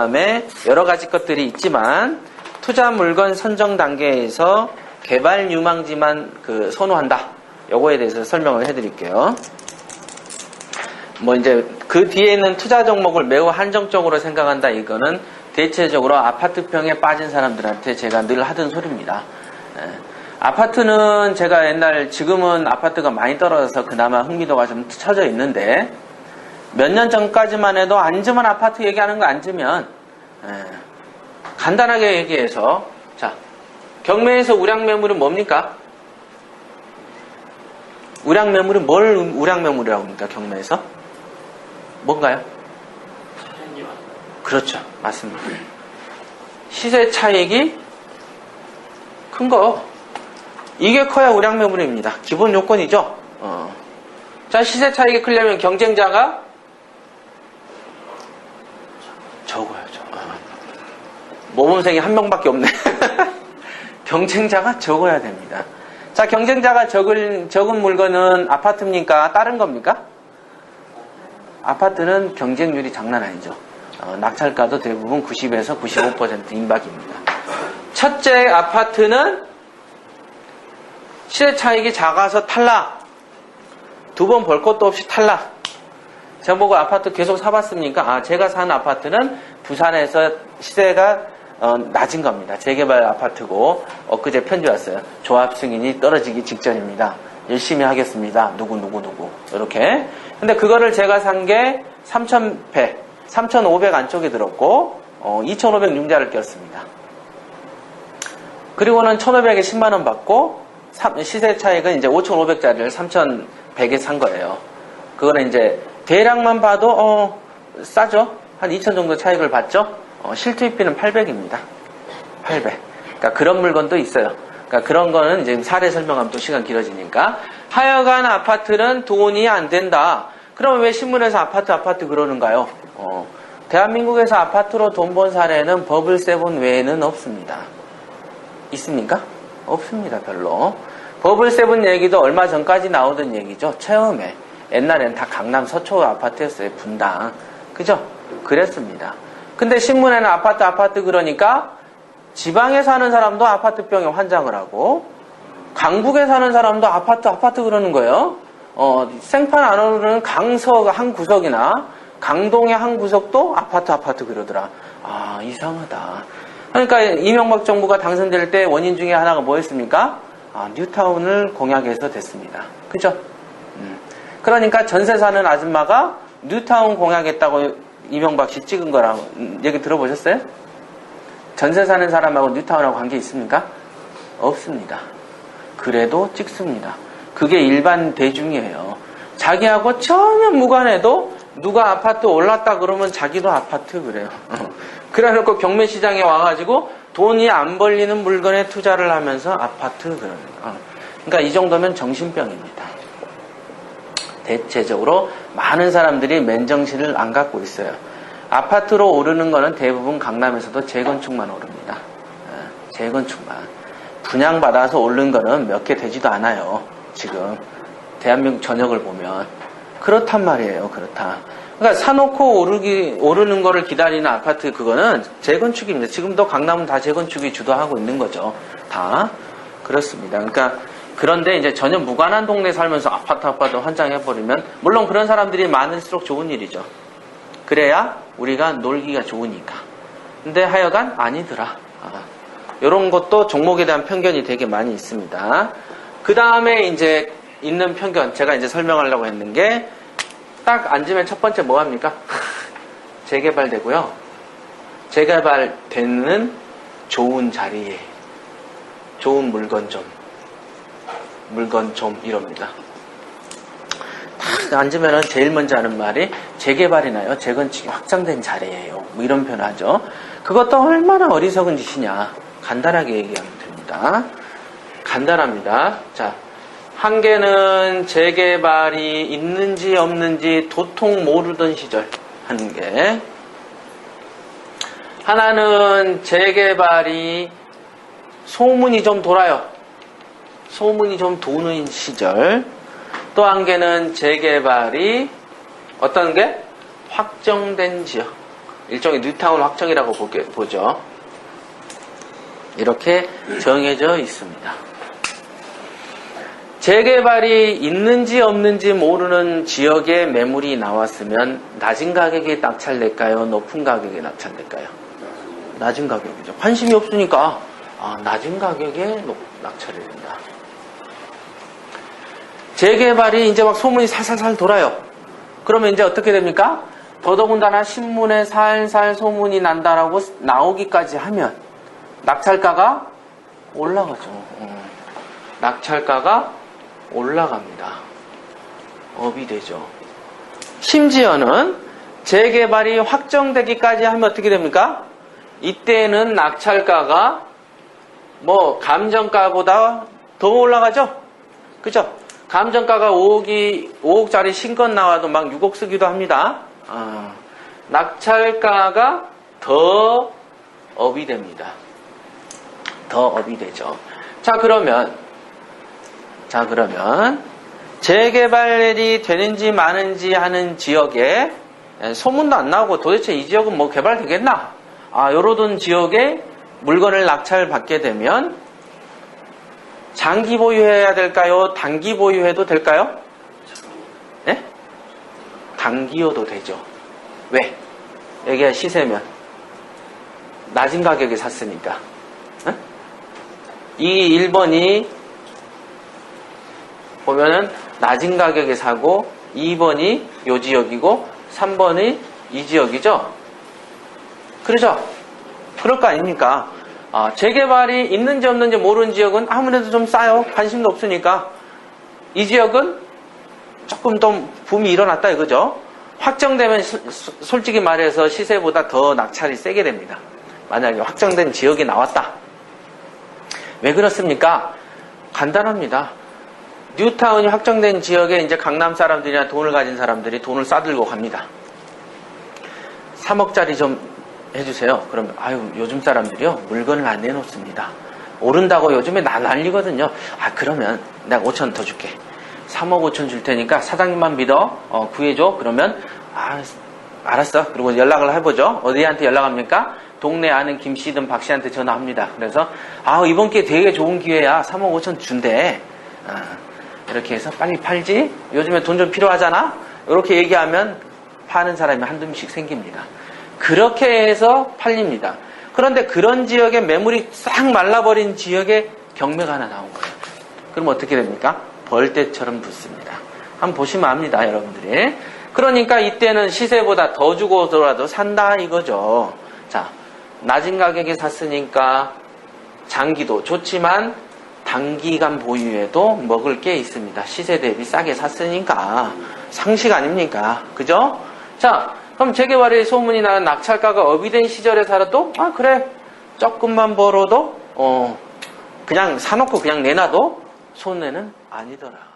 다음에 여러 가지 것들이 있지만 투자 물건 선정 단계에서 개발 유망지만 선호한다. 요거에 대해서 설명을 해드릴게요. 뭐 이제 그 뒤에 있는 투자 종목을 매우 한정적으로 생각한다. 이거는 대체적으로 아파트병에 빠진 사람들한테 제가 늘 하던 소리입니다. 아파트는 제가 지금은 아파트가 많이 떨어져서 그나마 흥미도가 좀 쳐져 있는데 몇 년 전까지만 해도 앉으면 아파트 얘기하는 거 앉으면 간단하게 얘기해서 자 경매에서 우량매물은 뭡니까? 우량매물은 뭘 우량매물이라고 합니까? 경매에서? 뭔가요? 그렇죠. 맞습니다. 시세 차익이 큰 거. 이게 커야 우량매물입니다. 기본 요건이죠. 자, 시세 차익이 크려면 경쟁자가 적어야죠. 모범생이 한 명밖에 없네. 경쟁자가 적어야 됩니다. 자, 경쟁자가 적은 물건은 아파트입니까? 다른 겁니까? 아파트는 경쟁률이 장난 아니죠. 낙찰가도 대부분 90에서 95% 임박입니다. 첫째, 아파트는 시세 차익이 작아서 탈락. 두 번 볼 것도 없이 탈락. 제가 보고 아파트 계속 사봤습니까? 제가 사는 아파트는 부산에서 시세가 낮은 겁니다. 재개발 아파트고 엊그제 편지 왔어요. 조합 승인이 떨어지기 직전입니다. 열심히 하겠습니다. 누구 이렇게. 근데 그거를 제가 산 게 3,100, 3,500 안쪽에 들었고 2,500 융자를 꼈습니다. 그리고는 1,500에 10만 원 받고 시세 차익은 이제 5,500짜리를 3,100에 산 거예요. 그거는 이제 대략만 봐도 싸죠. 한 2,000 정도 차익을 받죠. 실투입비는 800입니다. 800. 그러니까 그런 물건도 있어요. 그러니까 그런 거는 이제 사례 설명하면 또 시간 길어지니까. 하여간 아파트는 돈이 안 된다. 그럼 왜 신문에서 아파트 그러는가요? 대한민국에서 아파트로 돈 번 사례는 버블 세븐 외에는 없습니다. 있습니까? 없습니다. 별로. 버블 세븐 얘기도 얼마 전까지 나오던 얘기죠. 처음에. 옛날에는 다 강남 서초 아파트였어요. 분당. 그죠? 그랬습니다. 근데 신문에는 아파트 그러니까 지방에 사는 사람도 아파트병에 환장을 하고 강북에 사는 사람도 아파트 그러는 거예요. 생판 안으로는 강서 한 구석이나 강동의 한 구석도 아파트 그러더라. 이상하다. 그러니까 이명박 정부가 당선될 때 원인 중에 하나가 뭐였습니까? 뉴타운을 공약해서 됐습니다. 그죠? 그러니까 전세 사는 아줌마가 뉴타운 공약했다고 이명박 씨 찍은 거라고 얘기 들어보셨어요? 전세 사는 사람하고 뉴타운하고 관계 있습니까? 없습니다. 그래도 찍습니다. 그게 일반 대중이에요. 자기하고 전혀 무관해도 누가 아파트 올랐다 그러면 자기도 아파트 그래요. 그래놓고 경매시장에 와가지고 돈이 안 벌리는 물건에 투자를 하면서 아파트 그러는 거예요. 그러니까 이 정도면 정신병입니다. 대체적으로 많은 사람들이 맨정신을 안 갖고 있어요. 아파트로 오르는 거는 대부분 강남에서도 재건축만 오릅니다. 재건축만. 분양받아서 오른 거는 몇 개 되지도 않아요. 지금 대한민국 전역을 보면. 그렇단 말이에요. 그렇다. 그러니까 사놓고 오르는 거를 기다리는 아파트 그거는 재건축입니다. 지금도 강남은 다 재건축이 주도하고 있는 거죠. 다 그렇습니다. 그러니까 그런데 이제 전혀 무관한 동네 살면서 아파트 환장해버리면 물론 그런 사람들이 많을수록 좋은 일이죠. 그래야 우리가 놀기가 좋으니까. 근데 하여간 아니더라. 이런 것도 종목에 대한 편견이 되게 많이 있습니다. 그 다음에 이제 있는 편견 제가 이제 설명하려고 했는 게 딱 앉으면 첫 번째 뭐 합니까? 재개발되고요. 재개발되는 좋은 자리에 좋은 물건 좀 이럽니다. 딱 앉으면 제일 먼저 하는 말이 재개발이나요? 재건축이 확장된 자리예요. 뭐 이런 표현 하죠. 그것도 얼마나 어리석은 짓이냐. 간단하게 얘기하면 됩니다. 간단합니다. 자, 한 개는 재개발이 있는지 없는지 도통 모르던 시절 한 개. 하나는 재개발이 소문이 좀 돌아요. 소문이 좀 도는 시절. 또 한 개는 재개발이 어떤 게? 확정된 지역. 일종의 뉴타운 확정이라고 보죠. 이렇게 정해져 있습니다. 재개발이 있는지 없는지 모르는 지역에 매물이 나왔으면 낮은 가격에 낙찰될까요? 높은 가격에 낙찰될까요? 낮은 가격이죠. 관심이 없으니까 낮은 가격에 낙찰이 된다. 재개발이 이제 막 소문이 살살살 돌아요. 그러면 이제 어떻게 됩니까? 더더군다나 신문에 살살 소문이 난다라고 나오기까지 하면 낙찰가가 올라가죠. 낙찰가가 올라갑니다. 업이 되죠. 심지어는 재개발이 확정되기까지 하면 어떻게 됩니까? 이때는 낙찰가가 감정가보다 더 올라가죠? 그죠? 감정가가 5억짜리 신건 나와도 막 6억 쓰기도 합니다. 낙찰가가 더 업이 됩니다. 더 업이 되죠. 자, 그러면 재개발이 되는지 마는지 하는 지역에 소문도 안 나오고 도대체 이 지역은 뭐 개발되겠나? 요러던 지역에 물건을 낙찰받게 되면 장기 보유해야 될까요? 단기 보유해도 될까요? 네? 단기여도 되죠. 왜? 여기가 시세면 낮은 가격에 샀으니까. 이 1번이 보면은 낮은 가격에 사고 2번이 요 지역이고 3번이 이 지역이죠. 그렇죠? 그럴 거 아닙니까? 재개발이 있는지 없는지 모르는 지역은 아무래도 좀 싸요. 관심도 없으니까. 이 지역은 조금 더 붐이 일어났다 이거죠. 확정되면 솔직히 말해서 시세보다 더 낙찰이 세게 됩니다. 만약에 확정된 지역이 나왔다. 왜 그렇습니까? 간단합니다. 뉴타운이 확정된 지역에 이제 강남 사람들이나 돈을 가진 사람들이 돈을 싸들고 갑니다. 3억짜리 좀 해주세요. 그러면 요즘 사람들이요 물건을 안 내놓습니다. 오른다고 요즘에 난리거든요. 그러면 내가 5천 더 줄게. 3억 5천 줄 테니까 사장님만 믿어. 구해줘. 그러면 알았어. 그리고 연락을 해보죠. 어디한테 연락합니까? 동네 아는 김씨든 박씨한테 전화합니다. 그래서 이번 기회 되게 좋은 기회야. 3억 5천 준대. 이렇게 해서 빨리 팔지. 요즘에 돈 좀 필요하잖아. 이렇게 얘기하면 파는 사람이 한두 명씩 생깁니다. 그렇게 해서 팔립니다. 그런데 그런 지역에 매물이 싹 말라버린 지역에 경매가 하나 나온 거예요. 그럼 어떻게 됩니까? 벌떼처럼 붙습니다. 한번 보시면 압니다, 여러분들이. 그러니까 이때는 시세보다 더 주고서라도 산다 이거죠. 자, 낮은 가격에 샀으니까 장기도 좋지만 단기간 보유에도 먹을 게 있습니다. 시세 대비 싸게 샀으니까 상식 아닙니까? 그죠? 자, 그럼 재개발의 소문이 나는 낙찰가가 업이 된 시절에 살아도 그래 조금만 벌어도 그냥 사놓고 그냥 내놔도 손해는 아니더라.